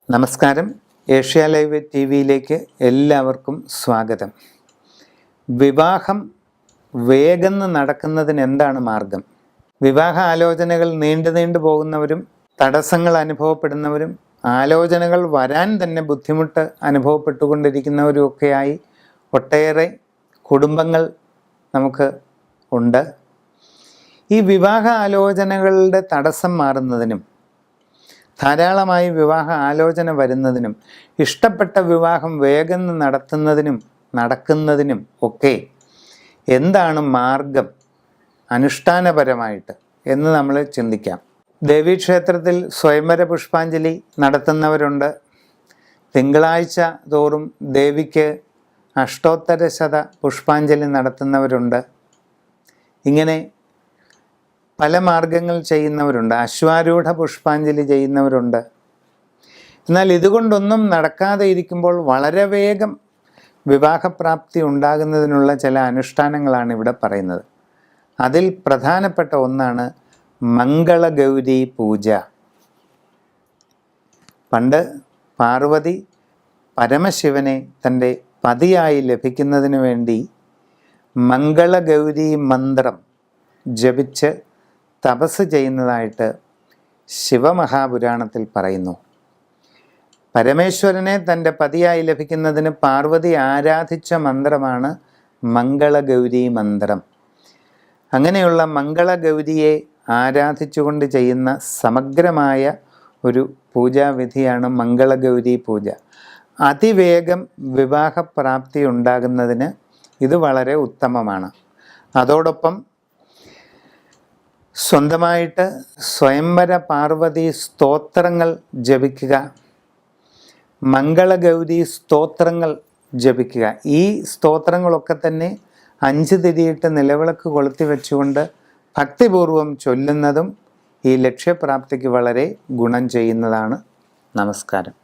നമസ്കാരം. Asia live ടിവിയിലേക്ക് എല്ലാവർക്കും സ്വാഗതം. വിവാഹം വേഗം നടക്കുന്നതിന് എന്താണ് മാർഗം? വിവാഹ ആലോചനകൾ നീണ്ടു പോകുന്നവരും തടസ്സങ്ങൾ അനുഭവപ്പെടുന്നവരും ആലോചനകൾ വരാൻ തന്നെ ബുദ്ധിമുട്ട് അനുഭവപ്പെട്ടുകൊണ്ടിരിക്കുന്നവരും ഒക്കെയായി ഒട്ടേറെ കുടുംബങ്ങൾ നമുക്ക് ഉണ്ട്. ഈ വിവാഹ ആലോചനകളുടെ തടസ്സം മാറുന്നതിനും ധാരാളമായി വിവാഹ ആലോചന വരുന്നതിനും ഇഷ്ടപ്പെട്ട വിവാഹം വേഗം നടക്കുന്നതിനും ഒക്കെ എന്താണ് മാർഗം അനുഷ്ഠാനപരമായിട്ട് എന്ന് നമ്മൾ ചിന്തിക്കാം. ദേവീക്ഷേത്രത്തിൽ സ്വയംവര പുഷ്പാഞ്ജലി നടത്തുന്നവരുണ്ട്. തിങ്കളാഴ്ച തോറും ദേവിക്ക് അഷ്ടോത്തര ശത പുഷ്പാഞ്ജലി നടത്തുന്നവരുണ്ട്. ഇങ്ങനെ പല മാർഗങ്ങൾ ചെയ്യുന്നവരുണ്ട്. അശ്വാരൂഢ പുഷ്പാഞ്ജലി ചെയ്യുന്നവരുണ്ട്. എന്നാൽ ഇതുകൊണ്ടൊന്നും നടക്കാതെ ഇരിക്കുമ്പോൾ വളരെ വേഗം വിവാഹപ്രാപ്തി ഉണ്ടാകുന്നതിനുള്ള ചില അനുഷ്ഠാനങ്ങളാണ് ഇവിടെ പറയുന്നത്. അതിൽ പ്രധാനപ്പെട്ട ഒന്നാണ് മംഗളഗൗരി പൂജ. പണ്ട് പാർവതി പരമശിവനെ തൻ്റെ പതിയായി ലഭിക്കുന്നതിന് വേണ്ടി മംഗളഗൗരി മന്ത്രം ജപിച്ച് തപസ് ചെയ്യുന്നതായിട്ട് ശിവമഹാപുരാണത്തിൽ പറയുന്നു. പരമേശ്വരനെ തൻ്റെ പതിയായി ലഭിക്കുന്നതിന് പാർവതി ആരാധിച്ച മന്ത്രമാണ് മംഗളഗൗരി മന്ത്രം. അങ്ങനെയുള്ള മംഗളഗൗരിയെ ആരാധിച്ചുകൊണ്ട് ചെയ്യുന്ന സമഗ്രമായ ഒരു പൂജാവിധിയാണ് മംഗളഗൗരി പൂജ. അതിവേഗം വിവാഹപ്രാപ്തി ഉണ്ടാകുന്നതിന് ഇത് വളരെ ഉത്തമമാണ്. അതോടൊപ്പം സ്വന്തമായിട്ട് സ്വയംവര പാർവതി സ്തോത്രങ്ങൾ ജപിക്കുക, മംഗളഗൗരി സ്തോത്രങ്ങൾ ജപിക്കുക. ഈ സ്തോത്രങ്ങളൊക്കെ തന്നെ 5 തിരിയിട്ട് നിലവിളക്ക് കൊളുത്തി വെച്ചുകൊണ്ട് ഭക്തിപൂർവം ചൊല്ലുന്നതും ഈ ലക്ഷ്യപ്രാപ്തിക്ക് വളരെ ഗുണം ചെയ്യുന്നതാണ്. നമസ്കാരം.